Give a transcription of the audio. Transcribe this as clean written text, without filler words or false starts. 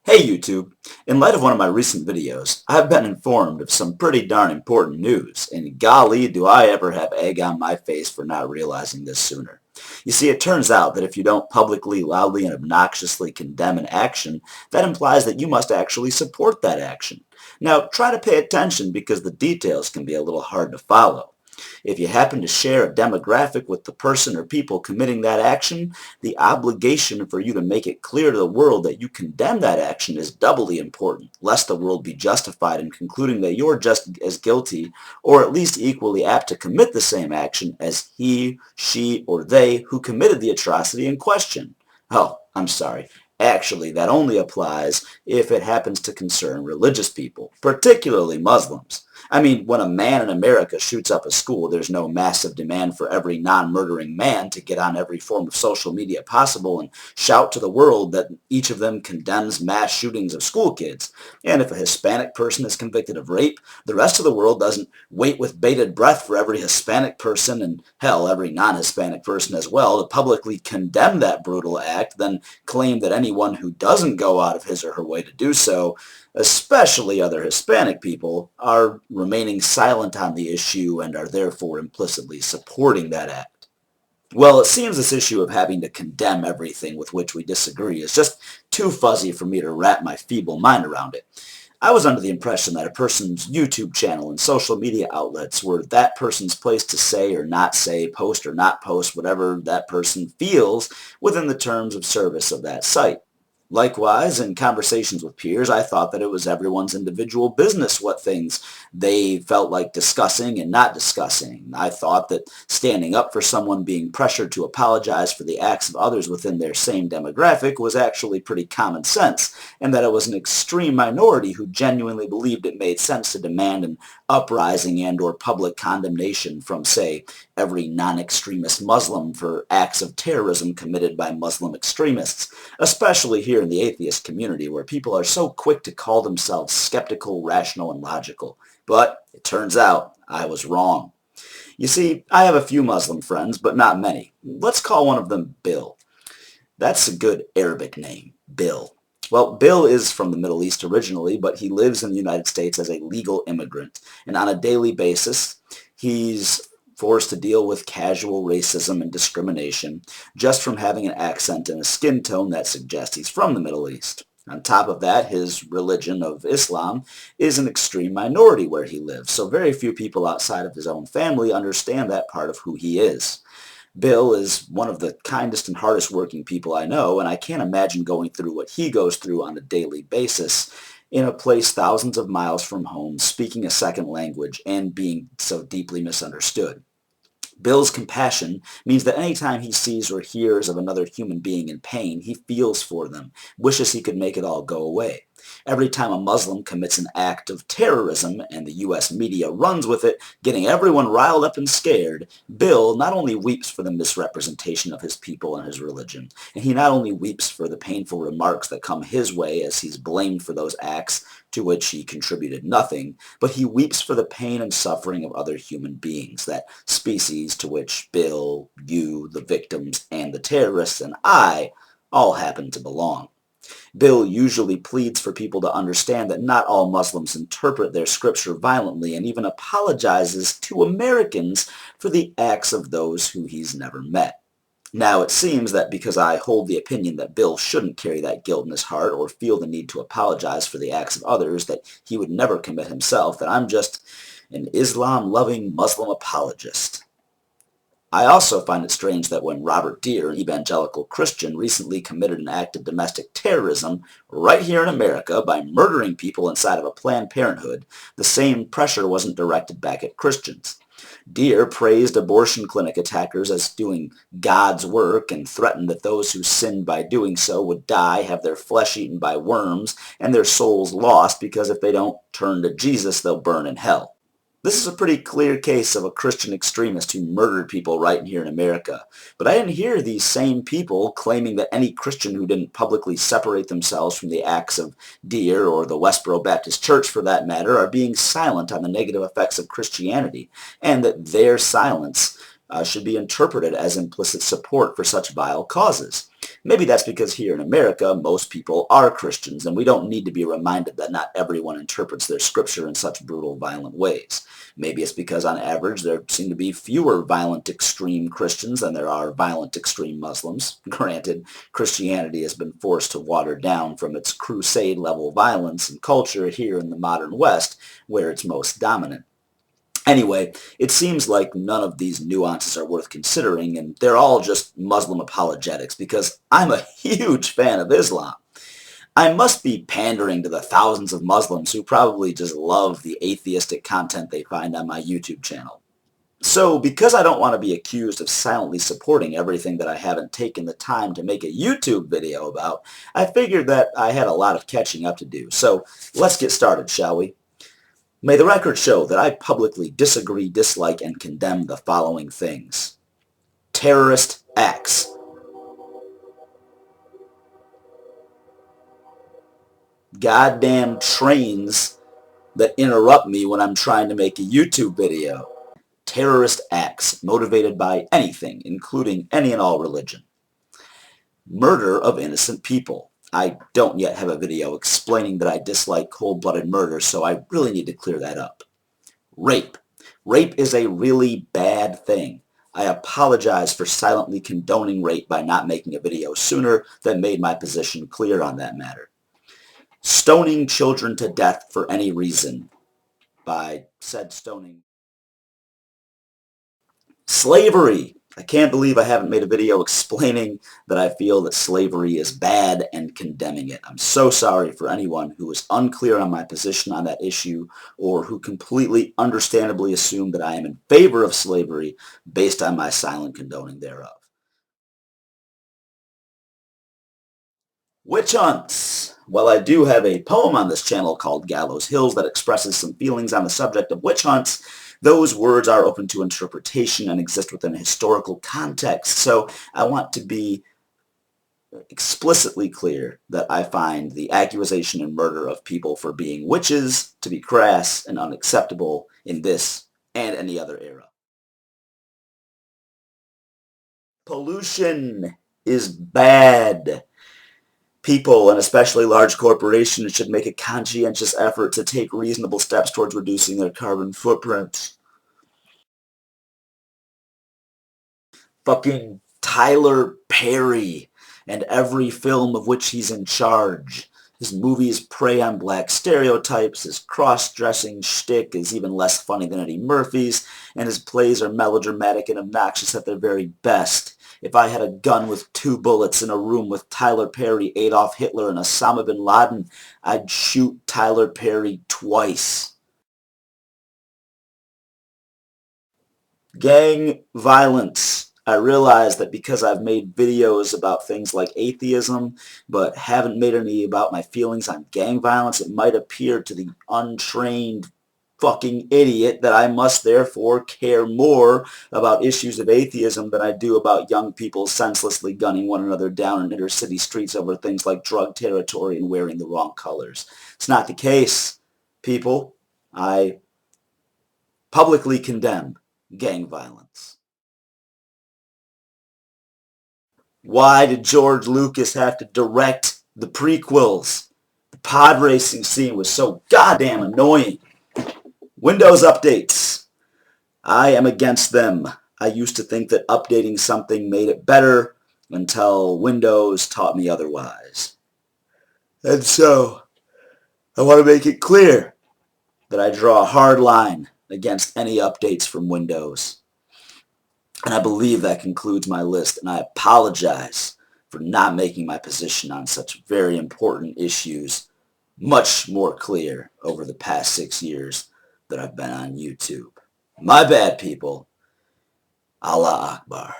Hey YouTube! In light of one of my recent videos, I've been informed of some pretty darn important news, and golly do I ever have egg on my face for not realizing this sooner. You see, it turns out that if you don't publicly, loudly, and obnoxiously condemn an action, that implies that you must actually support that action. Now, try to pay attention because the details can be a little hard to follow. If you happen to share a demographic with the person or people committing that action, the obligation for you to make it clear to the world that you condemn that action is doubly important, lest the world be justified in concluding that you're just as guilty, or at least equally apt to commit the same action as he, she, or they who committed the atrocity in question. Oh, I'm sorry. Actually, that only applies if it happens to concern religious people, particularly Muslims. I mean, when a man in America shoots up a school, there's no massive demand for every non-murdering man to get on every form of social media possible and shout to the world that each of them condemns mass shootings of school kids. And if a Hispanic person is convicted of rape, the rest of the world doesn't wait with bated breath for every Hispanic person, and hell, every non-Hispanic person as well, to publicly condemn that brutal act, then claim that anyone who doesn't go out of his or her way to do so, especially other Hispanic people, are remaining silent on the issue and are therefore implicitly supporting that act. Well, it seems this issue of having to condemn everything with which we disagree is just too fuzzy for me to wrap my feeble mind around it. I was under the impression that a person's YouTube channel and social media outlets were that person's place to say or not say, post or not post, whatever that person feels within the terms of service of that site. Likewise, in conversations with peers, I thought that it was everyone's individual business what things they felt like discussing and not discussing. I thought that standing up for someone being pressured to apologize for the acts of others within their same demographic was actually pretty common sense, and that it was an extreme minority who genuinely believed it made sense to demand an uprising and or public condemnation from, say, every non-extremist Muslim for acts of terrorism committed by Muslim extremists, especially here in the atheist community where people are so quick to call themselves skeptical, rational, and logical. But it turns out I was wrong. You see, I have a few Muslim friends, but not many. Let's call one of them Bill. That's a good Arabic name, Bill. Well, Bill is from the Middle East originally, but he lives in the United States as a legal immigrant. And on a daily basis, he's forced to deal with casual racism and discrimination just from having an accent and a skin tone that suggests he's from the Middle East. On top of that, his religion of Islam is an extreme minority where he lives, so very few people outside of his own family understand that part of who he is. Bill is one of the kindest and hardest working people I know, and I can't imagine going through what he goes through on a daily basis in a place thousands of miles from home, speaking a second language, and being so deeply misunderstood. Bill's compassion means that anytime he sees or hears of another human being in pain, he feels for them, wishes he could make it all go away. Every time a Muslim commits an act of terrorism and the U.S. media runs with it, getting everyone riled up and scared, Bill not only weeps for the misrepresentation of his people and his religion, and he not only weeps for the painful remarks that come his way as he's blamed for those acts to which he contributed nothing, but he weeps for the pain and suffering of other human beings, that species to which Bill, you, the victims, and the terrorists, and I all happen to belong. Bill usually pleads for people to understand that not all Muslims interpret their scripture violently, and even apologizes to Americans for the acts of those who he's never met. Now, it seems that because I hold the opinion that Bill shouldn't carry that guilt in his heart or feel the need to apologize for the acts of others that he would never commit himself, that I'm just an Islam-loving Muslim apologist. I also find it strange that when Robert Deere, an evangelical Christian, recently committed an act of domestic terrorism right here in America by murdering people inside of a Planned Parenthood, the same pressure wasn't directed back at Christians. Deere praised abortion clinic attackers as doing God's work and threatened that those who sinned by doing so would die, have their flesh eaten by worms, and their souls lost because if they don't turn to Jesus, they'll burn in hell. This is a pretty clear case of a Christian extremist who murdered people right here in America. But I didn't hear these same people claiming that any Christian who didn't publicly separate themselves from the acts of Deere or the Westboro Baptist Church for that matter are being silent on the negative effects of Christianity, and that their silence should be interpreted as implicit support for such vile causes. Maybe that's because here in America, most people are Christians, and we don't need to be reminded that not everyone interprets their scripture in such brutal, violent ways. Maybe it's because on average there seem to be fewer violent, extreme Christians than there are violent, extreme Muslims. Granted, Christianity has been forced to water down from its crusade-level violence and culture here in the modern West, where it's most dominant. Anyway, it seems like none of these nuances are worth considering, and they're all just Muslim apologetics because I'm a huge fan of Islam. I must be pandering to the thousands of Muslims who probably just love the atheistic content they find on my YouTube channel. So, because I don't want to be accused of silently supporting everything that I haven't taken the time to make a YouTube video about, I figured that I had a lot of catching up to do. So, let's get started, shall we? May the record show that I publicly disagree, dislike, and condemn the following things. Terrorist acts. Goddamn trains that interrupt me when I'm trying to make a YouTube video. Terrorist acts motivated by anything, including any and all religion. Murder of innocent people. I don't yet have a video explaining that I dislike cold-blooded murder, so I really need to clear that up. Rape. Rape is a really bad thing. I apologize for silently condoning rape by not making a video sooner that made my position clear on that matter. Stoning children to death for any reason. By said stoning. Slavery. I can't believe I haven't made a video explaining that I feel that slavery is bad and condemning it. I'm so sorry for anyone who is unclear on my position on that issue or who completely understandably assumed that I am in favor of slavery based on my silent condoning thereof. Witch hunts. Well, I do have a poem on this channel called Gallows Hills that expresses some feelings on the subject of witch hunts. Those words are open to interpretation and exist within a historical context, so I want to be explicitly clear that I find the accusation and murder of people for being witches to be crass and unacceptable in this and any other era. Pollution is bad. People, and especially large corporations, should make a conscientious effort to take reasonable steps towards reducing their carbon footprint. Fucking Tyler Perry and every film of which he's in charge. His movies prey on black stereotypes, his cross-dressing shtick is even less funny than Eddie Murphy's, and his plays are melodramatic and obnoxious at their very best. If I had a gun with 2 bullets in a room with Tyler Perry, Adolf Hitler, and Osama bin Laden, I'd shoot Tyler Perry twice. Gang violence. I realize that because I've made videos about things like atheism, but haven't made any about my feelings on gang violence, it might appear to the untrained fucking idiot that I must therefore care more about issues of atheism than I do about young people senselessly gunning one another down in inner city streets over things like drug territory and wearing the wrong colors. It's not the case, people. I publicly condemn gang violence. Why did George Lucas have to direct the prequels? The pod racing scene was so goddamn annoying. Windows updates. I am against them. I used to think that updating something made it better until Windows taught me otherwise. And so, I want to make it clear that I draw a hard line against any updates from Windows. And I believe that concludes my list, and I apologize for not making my position on such very important issues much more clear over the past 6 years that I've been on YouTube. My bad, people. Allah Akbar.